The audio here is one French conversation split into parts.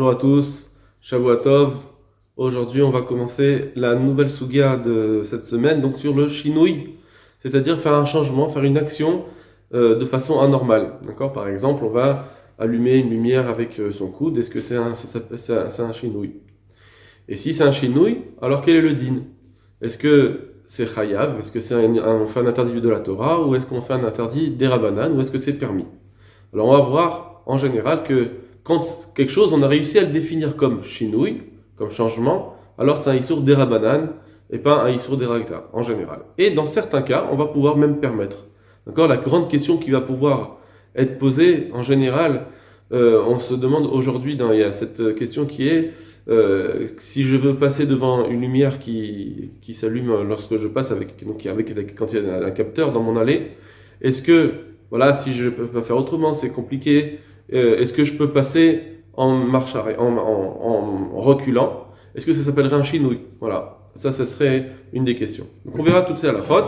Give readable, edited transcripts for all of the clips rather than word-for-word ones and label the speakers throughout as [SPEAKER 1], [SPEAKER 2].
[SPEAKER 1] Bonjour à tous, Shavua Tov. Aujourd'hui, on va commencer la nouvelle Sugia de cette semaine, donc sur le Shinui, c'est-à-dire faire un changement, faire une action de façon anormale. D'accord? Par exemple, on va allumer une lumière avec son coude. Est-ce que c'est un Shinui? Et si c'est un Shinui, alors quel est le din? Est-ce que c'est Chayav? Est-ce que on fait un interdit de la Torah? Ou est-ce qu'on fait un interdit des Rabbanan? Ou est-ce que c'est permis? Alors on va voir en général que quand quelque chose, on a réussi à le définir comme Shinui, comme changement, alors c'est un Issour des Rabbanan et pas un Issour des Ragta, en général. Et dans certains cas, on va pouvoir même permettre. D'accord? La grande question qui va pouvoir être posée, en général, on se demande aujourd'hui, il y a cette question qui est si je veux passer devant une lumière qui s'allume lorsque je passe quand il y a un capteur dans mon allée, est-ce que, voilà, si je ne peux pas faire autrement, c'est compliqué, est-ce que je peux passer en marche arrière, en reculant? Est-ce que ça s'appellerait un shinui? Voilà, ça serait une des questions. Donc on verra toutes ces halakhot.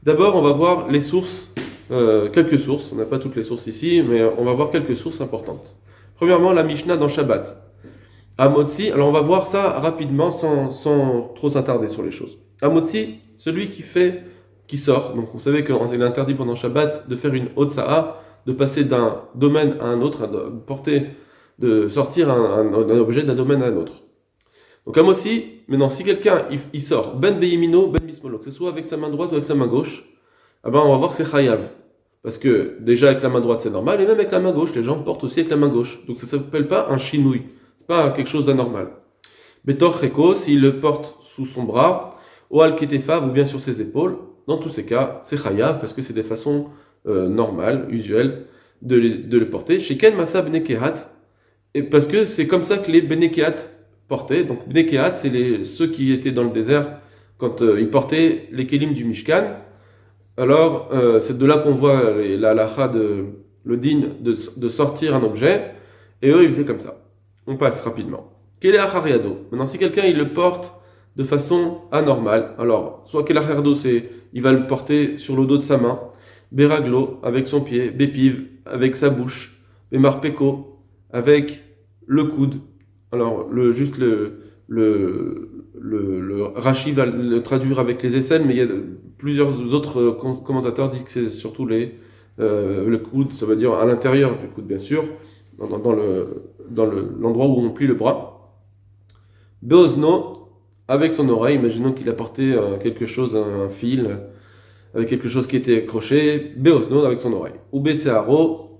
[SPEAKER 1] D'abord, on va voir les sources, quelques sources, on n'a pas toutes les sources ici, mais on va voir quelques sources importantes. Premièrement, la Mishnah dans Shabbat. Amotzi, alors on va voir ça rapidement sans trop s'attarder sur les choses. Amotzi, celui qui sort, donc vous savez qu'il est interdit pendant Shabbat de faire une Otsa'a, de passer d'un domaine à un autre, de sortir un objet d'un domaine à un autre. Donc Amotzi, maintenant si quelqu'un il sort, ben beyimino, ben mismolo, que ce soit avec sa main droite ou avec sa main gauche, on va voir que c'est chayav. Parce que déjà avec la main droite c'est normal, et même avec la main gauche, les gens portent aussi avec la main gauche. Donc ça ne s'appelle pas un shinui. Pas quelque chose d'anormal. Betor Reko, s'il le porte sous son bras, ou al ketefav, ou bien sur ses épaules, dans tous ces cas, c'est chayav, parce que c'est des façons normales, usuelles, de le porter. Sheken Masa Benekehat, et parce que c'est comme ça que les Benekehat portaient. Donc Benekehat, c'est ceux qui étaient dans le désert quand ils portaient les kelim du Mishkan. Alors, c'est de là qu'on voit la halacha le din de sortir un objet, et eux, ils faisaient comme ça. On passe rapidement. Quel est achariado? Maintenant, si quelqu'un il le porte de façon anormale, alors soit quel achariado, c'est il va le porter sur le dos de sa main, beraglo avec son pied, bépiv avec sa bouche, bemarpeko avec le coude. Alors le Rashi va le traduire avec les aisselles, mais il y a plusieurs autres commentateurs disent que c'est surtout le coude, ça veut dire à l'intérieur du coude bien sûr, dans l'endroit où on plie le bras. Beozno, avec son oreille, imaginons qu'il a porté quelque chose, un fil, avec quelque chose qui était accroché. Beozno, avec son oreille. Ou Besearo,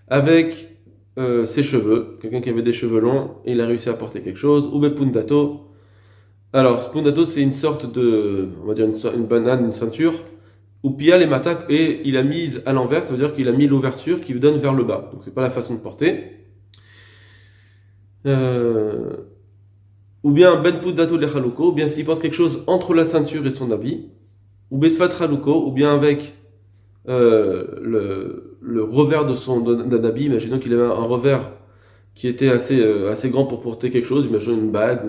[SPEAKER 1] avec ses cheveux, quelqu'un qui avait des cheveux longs et il a réussi à porter quelque chose. Ou Bepundato. Alors, Spundato, c'est une sorte on va dire une banane, une ceinture. Ou Pia les matak, et il a mis à l'envers, ça veut dire qu'il a mis l'ouverture qui donne vers le bas. Donc c'est pas la façon de porter. Ou bien ben pudato le chaluko, ou bien s'il porte quelque chose entre la ceinture et son habit. Ou besfat chaluko, ou bien avec le revers d'un habit. Imaginons qu'il avait un revers qui était assez grand pour porter quelque chose, imaginons une bague.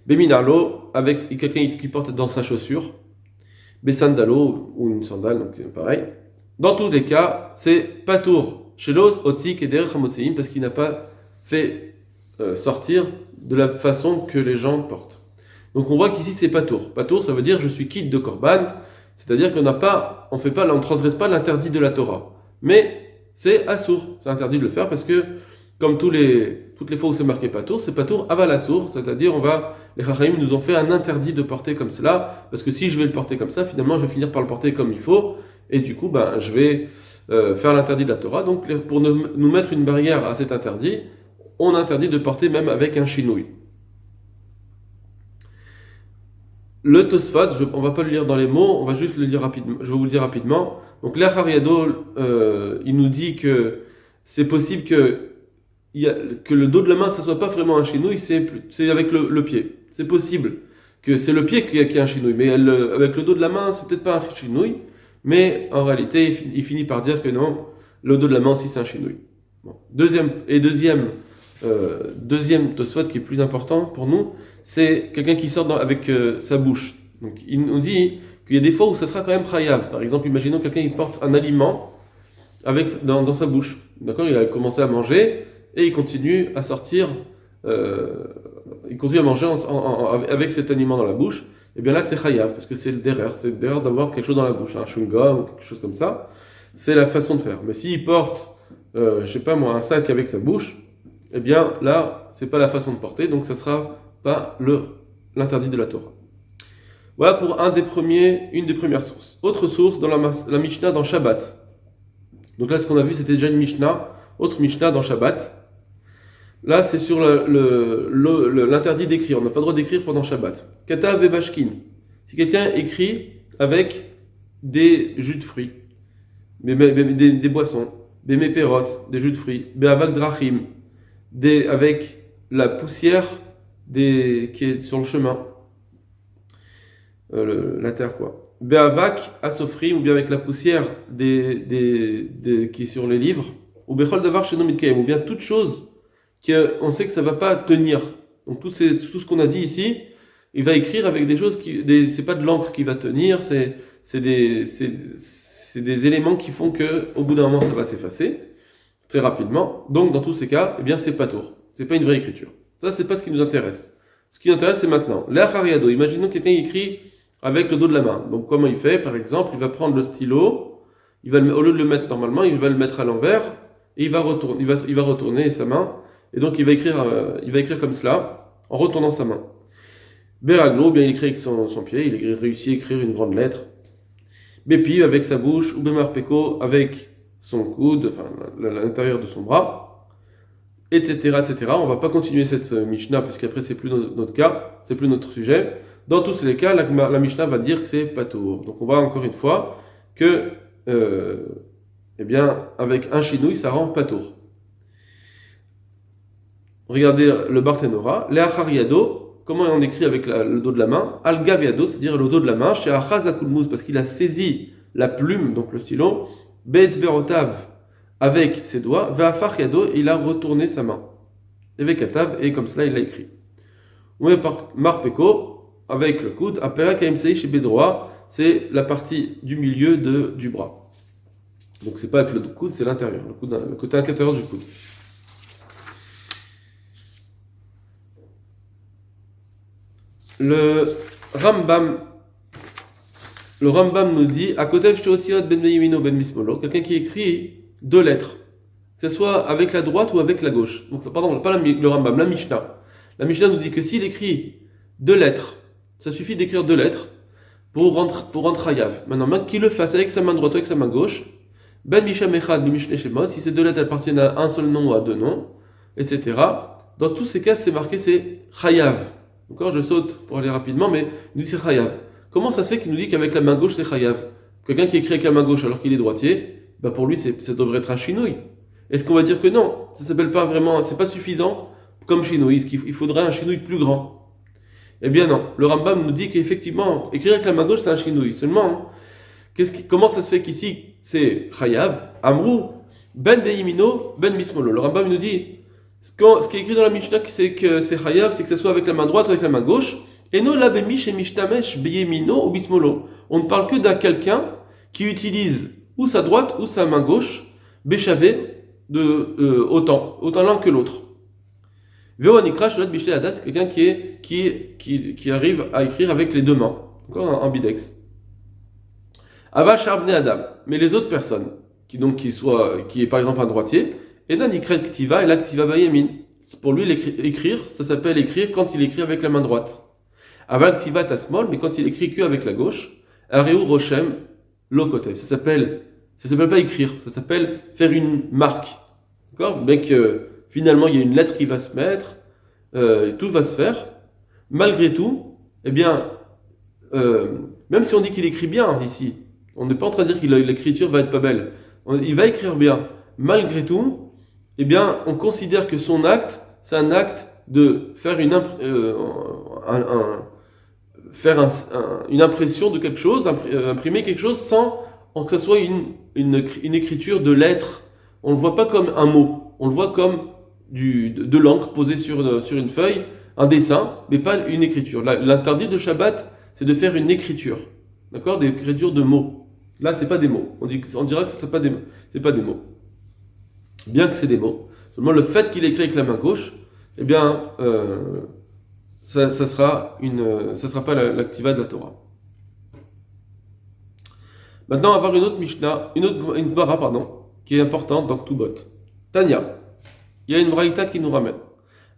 [SPEAKER 1] Beminalo, avec quelqu'un qui porte dans sa chaussure. Besandalo ou une sandale, donc c'est pareil. Dans tous les cas, c'est patour. Shelos, otzik et derech hamotseim, parce qu'il n'a pas fait sortir de la façon que les gens portent. Donc on voit qu'ici c'est patour. Patour, ça veut dire je suis quitte de korban, c'est-à-dire qu'on ne transgresse pas l'interdit de la Torah. Mais c'est assour, c'est interdit de le faire parce que comme toutes les fois où c'est marqué patour, c'est patour aval assour, c'est-à-dire les Chachamim nous ont fait un interdit de porter comme cela, parce que si je vais le porter comme ça, finalement je vais finir par le porter comme il faut, et du coup je vais faire l'interdit de la Torah. Donc pour nous mettre une barrière à cet interdit, on interdit de porter même avec un shinui. Le Tosfot, on ne va pas le lire dans les mots, on va juste le lire rapidement. Je vais vous le dire rapidement. Donc l'Achariado, il nous dit que c'est possible que le dos de la main, ça ne soit pas vraiment un shinui, c'est avec le pied. C'est possible que c'est le pied qui est un shinui, mais avec le dos de la main, c'est peut-être pas un shinui, mais en réalité, il finit par dire que non, le dos de la main aussi c'est un shinui. Bon. Deuxième Tosfot qui est plus important pour nous, c'est quelqu'un qui sort avec sa bouche. Donc il nous dit qu'il y a des fois où ça sera quand même chayav. Par exemple, imaginons quelqu'un qui porte un aliment dans sa bouche. D'accord, il a commencé à manger et il continue à sortir, il continue à manger avec cet aliment dans la bouche, et bien là c'est chayav, parce que c'est le derer d'avoir quelque chose dans la bouche, un chewing-gum ou quelque chose comme ça, c'est la façon de faire. Mais s'il porte, je sais pas moi, un sac avec sa bouche, eh bien là, c'est pas la façon de porter, donc ça sera pas l'interdit de la Torah. Voilà pour une des premières sources. Autre source dans la Mishnah dans Shabbat. Donc là, ce qu'on a vu, c'était déjà une Mishnah. Autre Mishnah dans Shabbat. Là, c'est sur l'interdit d'écrire. On n'a pas le droit d'écrire pendant Shabbat. Katav vebashkin. Si quelqu'un écrit avec des jus de fruits, des boissons, perot, des jus de fruits, be'avak drachim, avec la poussière qui est sur le chemin, la terre quoi. Be'avak asofrim, ou bien avec la poussière qui est sur les livres, ou bechol davar shenom mitkaim, ou bien toute chose qu'on sait que ça va pas tenir. Donc tout ce qu'on a dit ici, il va écrire avec des choses c'est pas de l'encre qui va tenir, c'est des éléments qui font que au bout d'un moment ça va s'effacer très rapidement. Donc dans tous ces cas, eh bien c'est pas tour, c'est pas une vraie écriture. Ça c'est pas ce qui nous intéresse. Ce qui nous intéresse c'est maintenant. L'achariado, imaginons que quelqu'un écrit avec le dos de la main. Donc comment il fait? Par exemple, il va prendre le stylo, au lieu de le mettre normalement, il va le mettre à l'envers et il va retourner sa main. Et donc il va écrire comme cela, en retournant sa main. Beraglo, bien il écrit avec son pied, il réussit à écrire une grande lettre. Bepi avec sa bouche, ou Bemarpeko avec son coude, enfin l'intérieur de son bras, etc., etc. On va pas continuer cette Mishnah, parce qu'après c'est plus notre cas, c'est plus notre sujet. Dans tous les cas, la Mishnah va dire que c'est patour. Donc on voit encore une fois que, eh bien, avec un chinouille, ça rend patour. Regardez le Barthénora, Leachariado, comment on écrit avec le dos de la main, Al-Gaviado, c'est-à-dire le dos de la main, chez Achazakulmouz, parce qu'il a saisi la plume, donc le stylo, Be'etzberotav, avec ses doigts, Ve'afariado, il a retourné sa main. Evekatav, et comme cela il l'a écrit. Ou Marpeko, avec le coude, Apera Kaimsei chez Bezroa, c'est la partie du milieu du bras. Donc c'est pas avec le coude, c'est l'intérieur, le côté intérieur du coude. Le Rambam nous dit à côté ben Meyimino ben Mismolo, quelqu'un qui écrit 2 lettres, que ce soit avec la droite ou avec la gauche. Donc, pardon, pas le Rambam, la Mishnah. La Mishnah nous dit que s'il écrit 2 lettres, ça suffit d'écrire 2 lettres pour rendre Hayav. Maintenant, même qu'il le fasse avec sa main droite ou avec sa main gauche, Ben Misham Echad, Mishne Shemot, si ces 2 lettres appartiennent à un seul nom ou à 2 noms, etc. Dans tous ces cas, c'est marqué, c'est Hayav. Encore, je saute pour aller rapidement, mais il nous dit c'est chayav. Comment ça se fait qu'il nous dit qu'avec la main gauche c'est chayav? Quelqu'un qui écrit avec la main gauche alors qu'il est droitier, bah pour lui ça devrait être un chinouille. Est-ce qu'on va dire que non? Ça s'appelle pas vraiment, c'est pas suffisant comme chinouille, il faudrait un chinouille plus grand. Eh bien non, le Rambam nous dit qu'effectivement, écrire avec la main gauche c'est un chinouille. Seulement, comment ça se fait qu'ici c'est chayav? Amrou, ben deimino, ben mismolo. Le Rambam nous dit ce qui est écrit dans la Mishnah, c'est que c'est chayav, c'est que ce soit avec la main droite ou avec la main gauche. Et non, la bemish et mishtamesh beyemino ou bismolo. On ne parle que d'un quelqu'un qui utilise ou sa droite ou sa main gauche, béchavé, autant l'un que l'autre. Veonikra sholat bishte hadas, c'est quelqu'un qui arrive à écrire avec les 2 mains. Encore un bidex. Ava sharbne adam. Mais les autres personnes, qui est par exemple un droitier, et dan ikret ktiva et la ktiva bayemin. Pour lui, écrire, ça s'appelle écrire quand il écrit avec la main droite. Aval ktiva tasmol, mais quand il écrit que avec la gauche, areu rochem lokotev. Ça s'appelle pas écrire, ça s'appelle faire une marque. D'accord? Bien que finalement il y a une lettre qui va se mettre, tout va se faire. Malgré tout, eh bien, même si on dit qu'il écrit bien ici, on n'est pas en train de dire que l'écriture va être pas belle. Il va écrire bien. Malgré tout, eh bien, on considère que son acte, c'est un acte de faire une impression de quelque chose, imprimer quelque chose sans que ce soit une écriture de lettres. On ne le voit pas comme un mot, on le voit comme de l'encre posée sur une feuille, un dessin, mais pas une écriture. L'interdit de Shabbat, c'est de faire une écriture, d'accord, des écritures de mots. Là, c'est pas des mots. On dira que c'est pas des mots. Bien que c'est des mots. Seulement le fait qu'il écrit avec la main gauche, eh bien, ça sera pas l'activa de la Torah. Maintenant, on va voir une autre Mishnah, une bara, qui est importante dans Ktubot. Tanya, il y a une braïta qui nous ramène.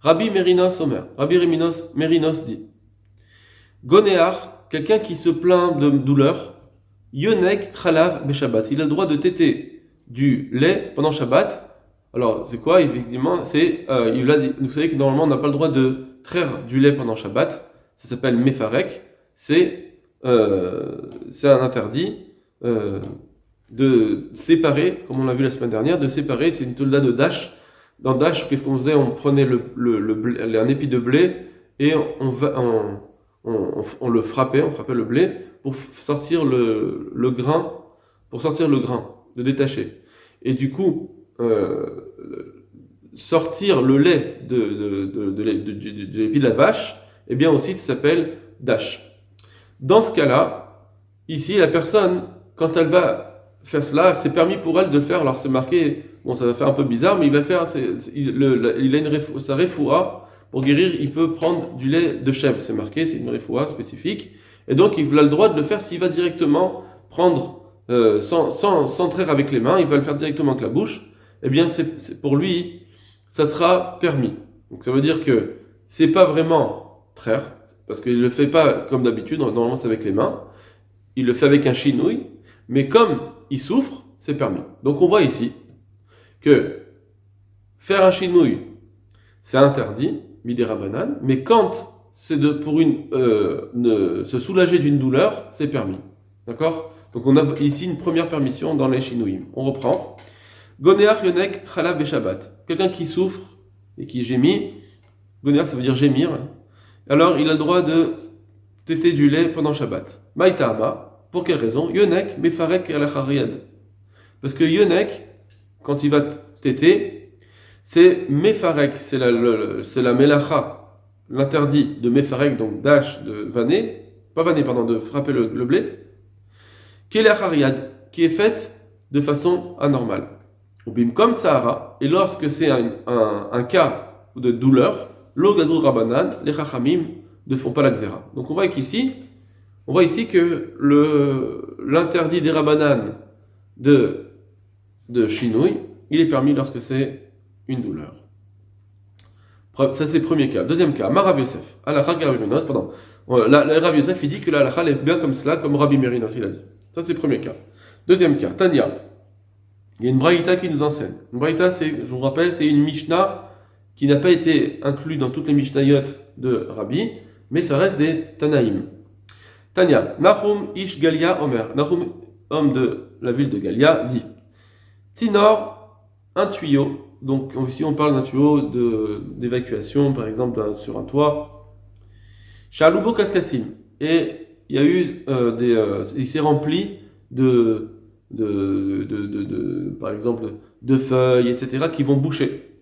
[SPEAKER 1] Rabbi Merinos Omer, Rabbi Merinos dit, Gonéar, quelqu'un qui se plaint de douleur, Yonek Chalav Beshabbat, il a le droit de téter du lait pendant Shabbat. Alors, c'est quoi? Effectivement, vous savez que normalement, on n'a pas le droit de traire du lait pendant Shabbat. Ça s'appelle Mefarek. C'est un interdit de séparer, comme on l'a vu la semaine dernière, de séparer. C'est une tolda de Dash. Dans Dash, qu'est-ce qu'on faisait? On prenait un épi de blé et on le frappait, on frappait le blé pour sortir le grain, le détacher. Et du coup, sortir le lait de l'épi de la vache, eh bien aussi ça s'appelle dash. Dans ce cas-là, ici la personne, quand elle va faire cela, c'est permis pour elle de le faire. Alors c'est marqué, bon ça va faire un peu bizarre, mais il va le faire, il a sa refoua, pour guérir, il peut prendre du lait de chèvre, c'est marqué, c'est une refoua spécifique, et donc il a le droit de le faire s'il va directement prendre, sans traire avec les mains, il va le faire directement avec la bouche. Eh bien, pour lui, ça sera permis. Donc, ça veut dire que c'est pas vraiment traire, parce qu'il le fait pas comme d'habitude, normalement c'est avec les mains, il le fait avec un chinouille, mais comme il souffre, c'est permis. Donc, on voit ici que faire un chinouille, c'est interdit, midera banane, mais quand c'est pour se soulager d'une douleur, c'est permis. D'accord? Donc, on a ici une première permission dans les chinouilles. On reprend. Gonéach yonek chalav beshabbat. Quelqu'un qui souffre et qui gémit, gonéach ça veut dire gémir, alors il a le droit de téter du lait pendant Shabbat. Maïtama, pour quelle raison? Yonek mefarek alachariyad. Parce que yonek, quand il va téter, c'est mefarek, c'est la melacha, l'interdit de mefarek, donc dash, de vaner, de frapper le blé, qui est faite de façon anormale. Ou bim comme Sahara, et lorsque c'est un cas de douleur, lo gazou rabanan, les chachamim ne font pas la xéra. Donc on voit ici que l'interdit des rabanan de chinouille, il est permis lorsque c'est une douleur. Ça c'est le premier cas. Deuxième cas, Rav Yosef, Alakha Rabbi Merinos, pardon. Rav Yosef il dit que la halakha est bien comme cela, comme Rabbi Merinos il a dit. Ça c'est le premier cas. Deuxième cas, Tanya. Il y a une braïta qui nous enseigne. Une braïta, je vous rappelle, c'est une Mishnah qui n'a pas été inclue dans toutes les Mishnayot de Rabbi, mais ça reste des Tanaïm. Tanya, Nahum Ish Galia Omer. Nahum, homme de la ville de Galia, dit Tinor, un tuyau. Donc ici on parle d'un tuyau d'évacuation, par exemple sur un toit. Shalubo Kaskassim. Et il y a eu il s'est rempli par exemple, de feuilles, etc., qui vont boucher.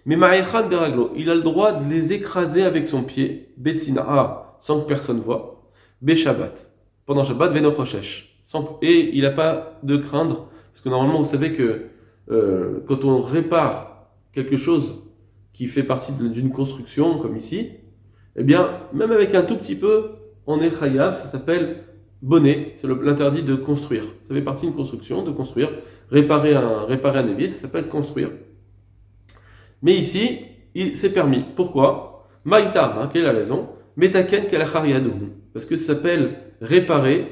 [SPEAKER 1] Mais Ma'echan Beraglo, il a le droit de les écraser avec son pied, Betsina, sans que personne voit, Beshabbat, pendant Shabbat, Veno Choshesh. Et il n'a pas de craindre, parce que normalement, vous savez que quand on répare quelque chose qui fait partie d'une construction, comme ici, eh bien, même avec un tout petit peu, on est chayav, ça s'appelle bonnet, c'est l'interdit de construire. Ça fait partie d'une construction, de construire. Réparer un évier, ça s'appelle construire. Mais ici, c'est permis. Pourquoi? Maïtam, quelle est la raison? Metaken kalachariadou. Parce que ça s'appelle réparer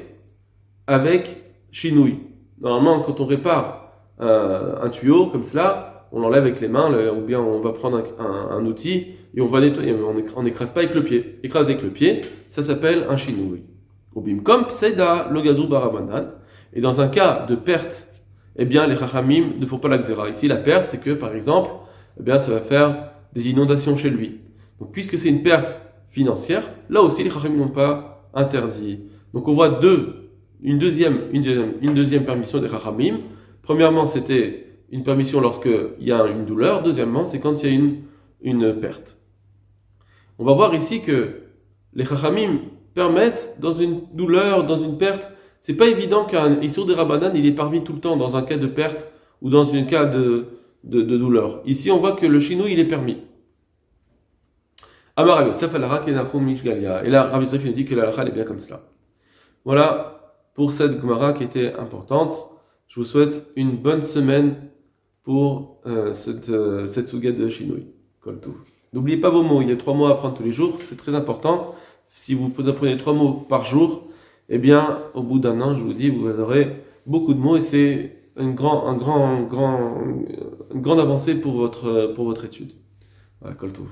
[SPEAKER 1] avec chinouille. Normalement, quand on répare un tuyau comme cela, on l'enlève avec les mains, ou bien on va prendre un outil et on va nettoyer. On n'écrase pas avec le pied. Écraser avec le pied, ça s'appelle un chinouille. Comme Pseda Logazou Barabanan. Et dans un cas de perte, eh bien les Chachamim ne font pas la xéra. Ici, la perte, c'est que par exemple, eh bien, ça va faire des inondations chez lui. Donc, puisque c'est une perte financière, là aussi, les Chachamim n'ont pas interdit. Donc, on voit une deuxième permission des Chachamim. Premièrement, c'était une permission lorsqu'il y a une douleur. Deuxièmement, c'est quand il y a une perte. On va voir ici que les Chachamim permettent, dans une douleur, dans une perte, c'est pas évident qu'un Issour des Rabbanan, il est parmi tout le temps dans un cas de perte ou dans un cas de douleur. Ici, on voit que le chinouille, il est permis. Amar Yosef al Kenachum Mishgalia. Et là, Rabbi Yosef nous dit que la halakha est bien comme cela. Voilà pour cette Gemara qui était importante. Je vous souhaite une bonne semaine pour cette sougade de chinouille. Koltou. N'oubliez pas vos mots, il y a 3 mots à apprendre tous les jours, c'est très important. Si vous apprenez 3 mots par jour, eh bien, au bout d'un an, je vous dis, vous aurez beaucoup de mots et c'est une grande avancée pour votre étude. Voilà, Koltou.